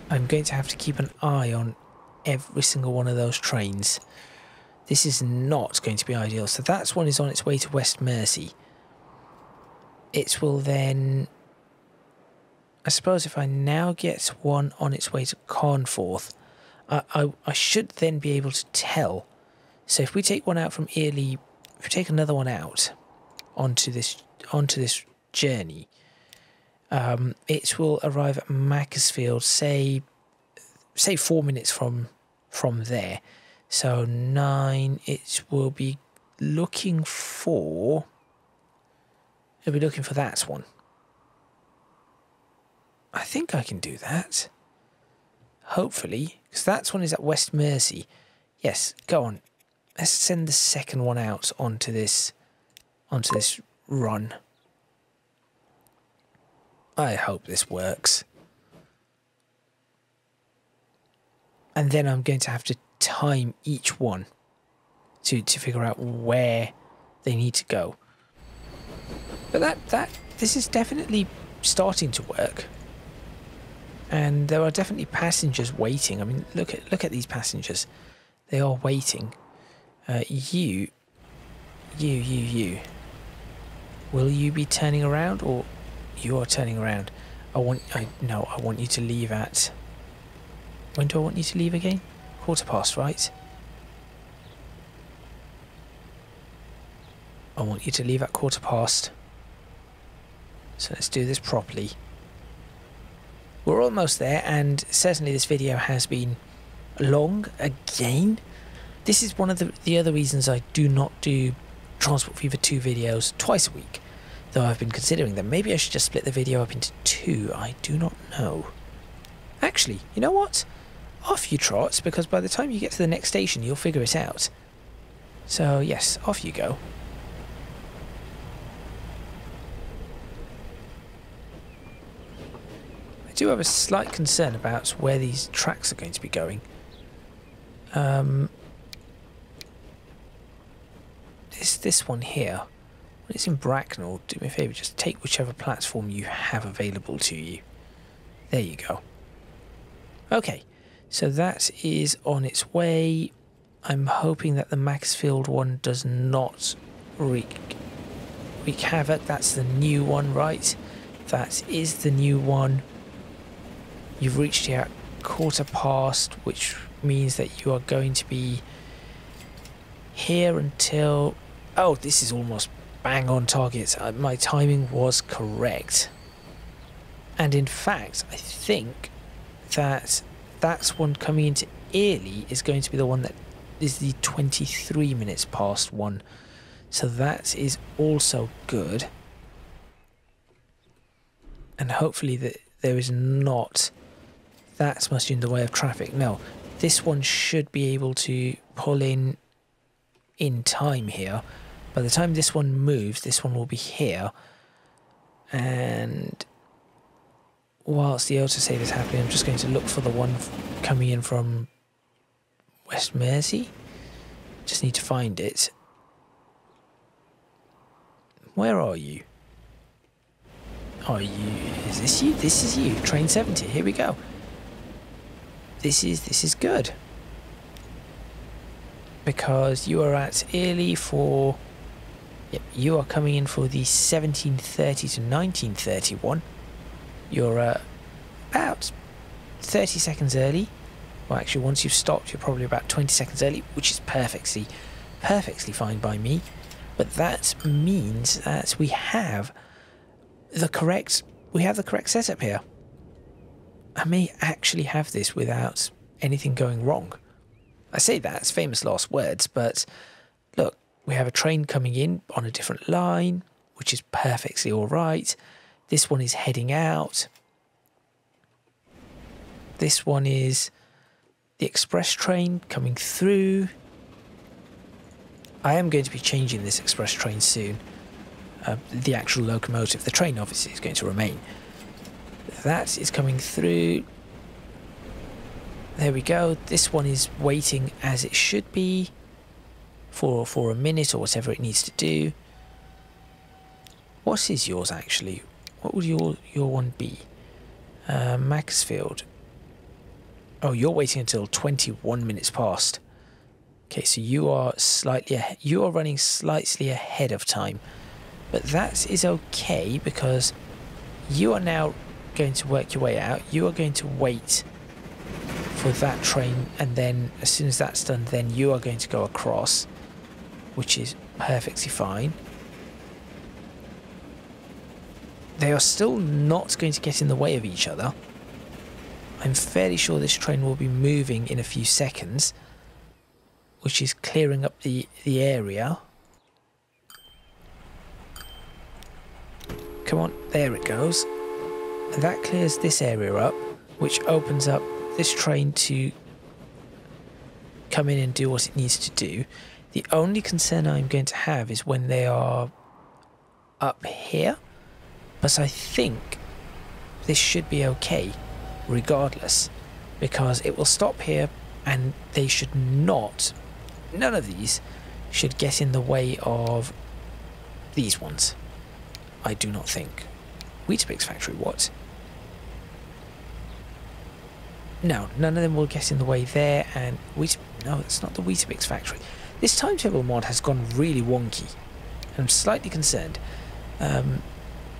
I'm going to have to keep an eye on every single one of those trains. This is not going to be ideal. So that one is on its way to West Mersey. It will then, I suppose if I now get one on its way to Carnforth, I should then be able to tell. So if we take one out from Early, if we take another one out onto this journey, it will arrive at Macclesfield, say 4 minutes from there. So 9, it will be looking for, it'll be looking for that one. I think I can do that. Hopefully, because that one is at West Mersey. Yes, go on. Let's send the second one out onto this run. I hope this works. And then I'm going to have to time each one to figure out where they need to go. But this is definitely starting to work. And there are definitely passengers waiting. I mean, look at these passengers. They are waiting. You. Will you be turning around, or you are turning around? I want you to leave at. When do I want you to leave again? 15:15, right? I want you to leave at 15:15. So let's do this properly. We're almost there, and certainly this video has been long again. This is one of the other reasons I do not do Transport Fever 2 videos twice a week, though I've been considering them. Maybe I should just split the video up into 2. I do not know. Actually, you know what? Off you trot, because by the time you get to the next station, you'll figure it out. So yes, off you go. I do have a slight concern about where these tracks are going to be going. This one here, when it's in Bracknell, do me a favour, just take whichever platform you have available to you. There you go. Okay, so that is on its way. I'm hoping that the Macclesfield one does not wreak havoc. That's the new one, right? That is the new one. You've reached here at 15:15, which means that you are going to be here until... Oh, this is almost bang on target. My timing was correct. And in fact, I think that one coming into Early is going to be the one that is the 23 minutes past one. So that is also good. And hopefully that there is not that much in the way of traffic. No, this one should be able to pull in time here. By the time this one moves, this one will be here. And whilst the autosave is happening, I'm just going to look for the one coming in from West Mersey. Just need to find it. Where are you? Are you? Is this you? This is you. Train 70. Here we go. This is good. Because you are at early for... Yep, you are coming in for the 1730 to 1931. You're about 30 seconds early. Well, actually, once you've stopped, you're probably about 20 seconds early, which is perfectly fine by me. But that means that we have the correct setup here. I may actually have this without anything going wrong. I say that, it's famous last words, but look, we have a train coming in on a different line, which is perfectly all right. This one is heading out. This one is the express train coming through. I am going to be changing this express train soon. The actual locomotive, the train obviously is going to remain. That is coming through. There we go. This one is waiting as it should be for a minute or whatever it needs to do. What is yours actually? What would your one be? Macclesfield. Oh, you're waiting until 21 minutes past. Okay, so you are running slightly ahead of time. But that is okay because you are now going to work your way out. You are going to wait for that train, and then as soon as that's done, then you are going to go across, which is perfectly fine. They are still not going to get in the way of each other. I'm fairly sure this train will be moving in a few seconds, which is clearing up the area. Come on, there it goes. And that clears this area up, which opens up this train to come in and do what it needs to do. The only concern I'm going to have is when they are up here, but I think this should be okay regardless, because it will stop here and they should not, none of these should get in the way of these ones. I do not think. Weetabix factory, what? No, none of them will get in the way there, and no, it's not the Weetabix factory. This timetable mod has gone really wonky, and I'm slightly concerned.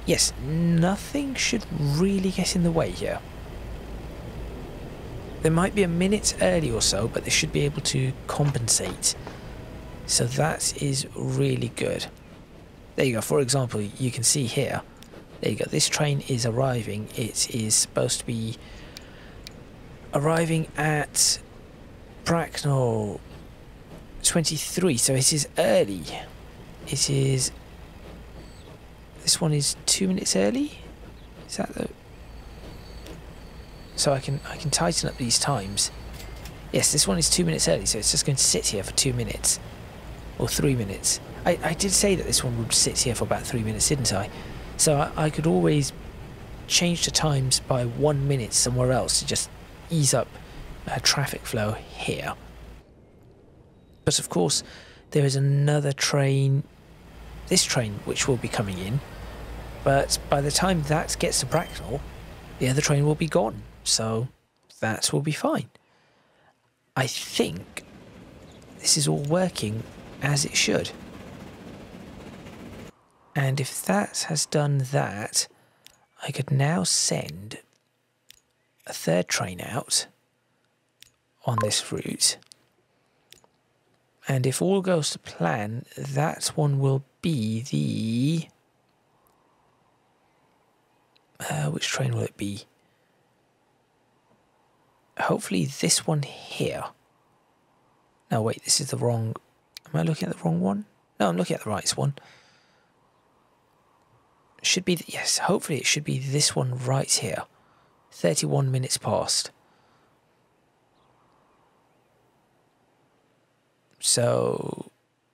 Yes, nothing should really get in the way here. There might be a minute early or so, but they should be able to compensate. So that is really good. There you go. For example, you can see here. There you go. This train is arriving. It is supposed to be arriving at Bracknell 23. So it is early. It is... This one is 2 minutes early. Is that the... So I can tighten up these times. Yes, this one is 2 minutes early, so it's just going to sit here for 2 minutes. Or 3 minutes. I did say that this one would sit here for about 3 minutes, didn't I? So I could always change the times by 1 minute somewhere else to just ease up traffic flow here. But of course, there is another train, this train, which will be coming in. But by the time that gets to Bracknell, the other train will be gone. So that will be fine. I think this is all working as it should. And if that has done that, I could now send a third train out on this route. And if all goes to plan, that one will be the... which train will it be? Hopefully this one here. No, wait, this is the wrong... Am I looking at the wrong one? No, I'm looking at the right one. Should be... Yes, hopefully it should be this one right here. 31 minutes past. So,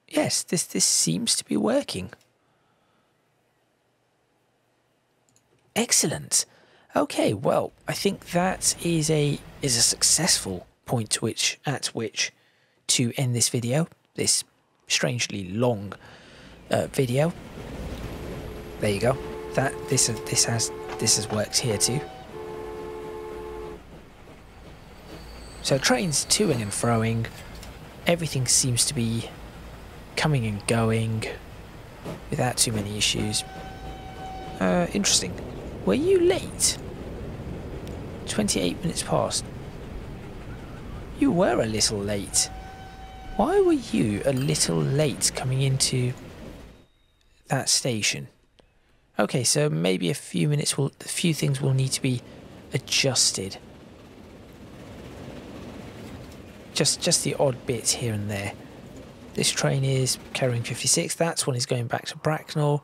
yes, this seems to be working. Excellent. Okay, well, I think that is a successful point at which to end this video. This strangely long video. There you go. This has worked here too. So trains toing and froing. Everything seems to be coming and going without too many issues. Interesting. Were you late? 28 minutes past. You were a little late. Why were you a little late coming into that station? Okay, so maybe a few things will need to be adjusted. Just the odd bits here and there. This train is carrying 56. That one is going back to Bracknell.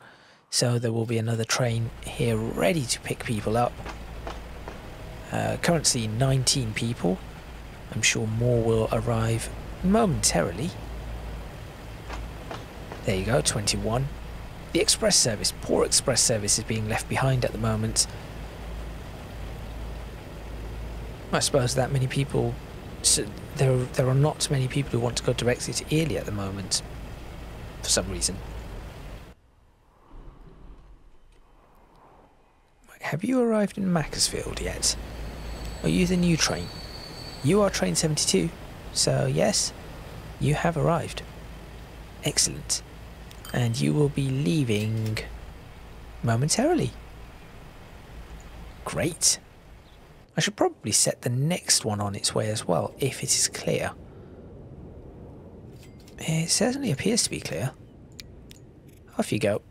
So there will be another train here ready to pick people up. Currently 19 people. I'm sure more will arrive momentarily. There you go, 21. The express service, poor express service, is being left behind at the moment. I suppose that many people... So there are not many people who want to go directly to Ely at the moment, for some reason. Have you arrived in Macclesfield yet? Are you the new train? You are train 72, so yes, you have arrived. Excellent. And you will be leaving momentarily. Great. I should probably set the next one on its way as well, if it is clear. It certainly appears to be clear. Off you go.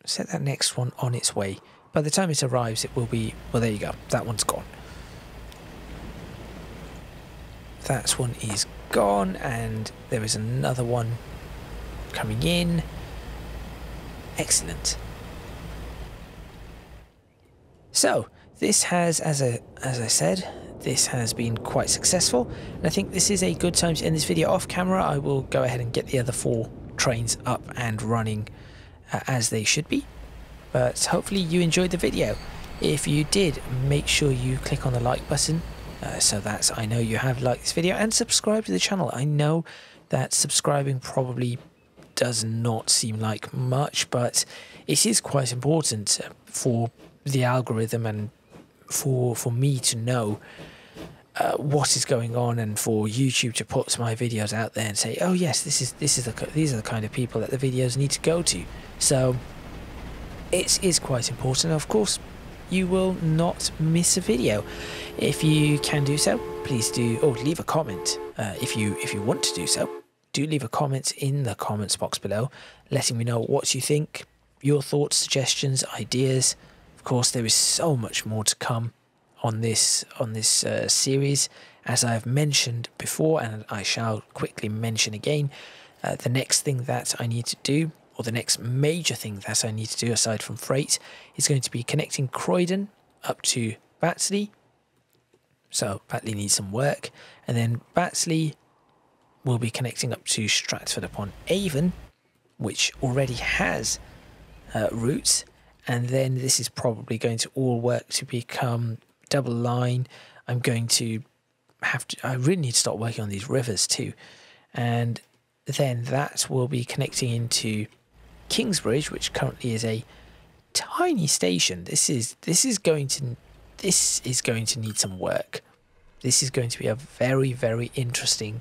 Set that next one on its way. By the time it arrives, it will be... Well, there you go. That one's gone. That one is gone, and there is another one coming in. Excellent. So, this has, as I said, this has been quite successful, and I think this is a good time to end this video off camera. I will go ahead and get the other 4 trains up and running as they should be. But hopefully you enjoyed the video. If you did, make sure you click on the like button so that I know you have liked this video, and subscribe to the channel. I know that subscribing probably does not seem like much, but it is quite important for the algorithm and for me to know what is going on, and for YouTube to put my videos out there and say, oh yes, these are the kind of people that the videos need to go to. So it is quite important. Of course, you will not miss a video. If you can do so, please do, or leave a comment if you want to do so. Do leave a comment in the comments box below, letting me know what you think, your thoughts, suggestions, ideas. Of course, there is so much more to come on this series, as I've mentioned before, and I shall quickly mention again. The next thing that I need to do, or the next major thing that I need to do aside from freight, is going to be connecting Croydon up to Battersea. So Batley needs some work, and then Battersea will be connecting up to Stratford upon Avon, which already has routes. And then this is probably going to all work to become double line. I'm going to I really need to start working on these rivers too. And then that will be connecting into Kingsbridge, which currently is a tiny station. This is going to need some work. This is going to be a very, very interesting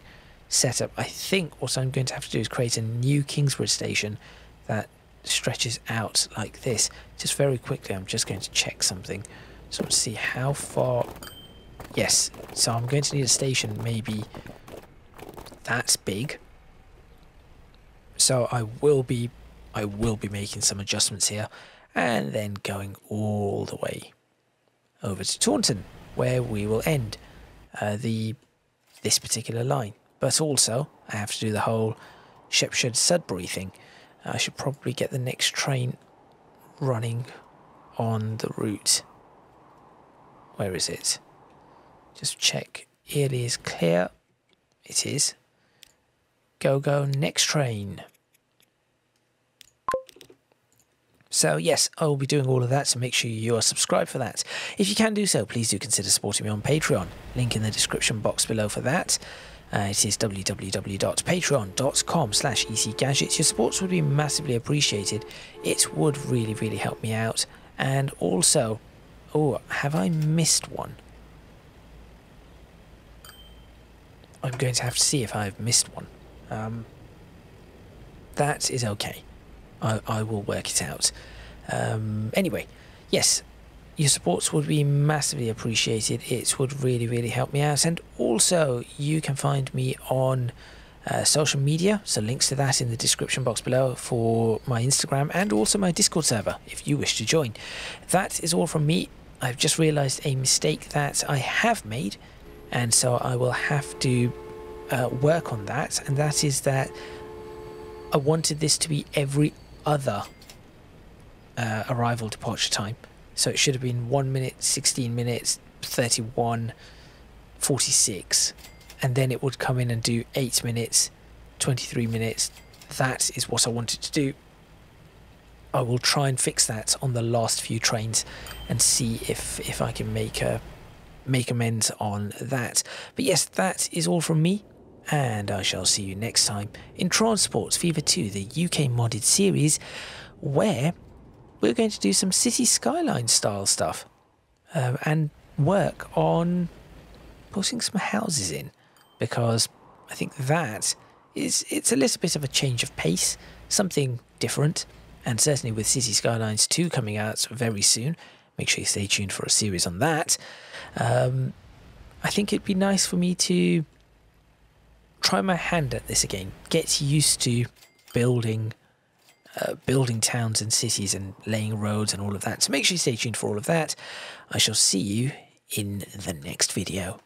setup. I think what I'm going to have to do is create a new Kingsbridge station that stretches out like this. Just very quickly, I'm just going to check something. So let's see how far. Yes, so I'm going to need a station maybe that's big. So I will be making some adjustments here, and then going all the way over to Taunton, where we will end this particular line. But also, I have to do the whole Shepshed Sudbury thing. I should probably get the next train running on the route. Where is it? Just check It is clear. It is. Go, go, next train. So yes, I will be doing all of that, so make sure you are subscribed for that. If you can do so, please do consider supporting me on Patreon. Link in the description box below for that. It is www.patreon.com/ECGadget. Your supports would be massively appreciated. It would really, really help me out. And also, oh, have I missed one? I'm going to have to see if I've missed one. That is okay. I will work it out. Anyway, yes, your supports would be massively appreciated. It would really, really help me out. And also, you can find me on social media, so links to that in the description box below for my Instagram and also my Discord server if you wish to join. That is all from me. I've just realised a mistake that I have made, and so I will have to work on that, and that is that I wanted this to be every other arrival departure time, so it should have been 1 minute, 16 minutes, 31, 46, and then it would come in and do 8 minutes, 23 minutes. That is what I wanted to do. I will try and fix that on the last few trains and see if I can make amends on that. But yes, that is all from me, and I shall see you next time in Transports Fever 2, the UK modded series, where we're going to do some city skyline style stuff and work on putting some houses in, because I think it's a little bit of a change of pace, something different, and certainly with City Skylines 2 coming out very soon, make sure you stay tuned for a series on that. I think it'd be nice for me to try my hand at this again, get used to building towns and cities and laying roads and all of that. So make sure you stay tuned for all of that. I shall see you in the next video.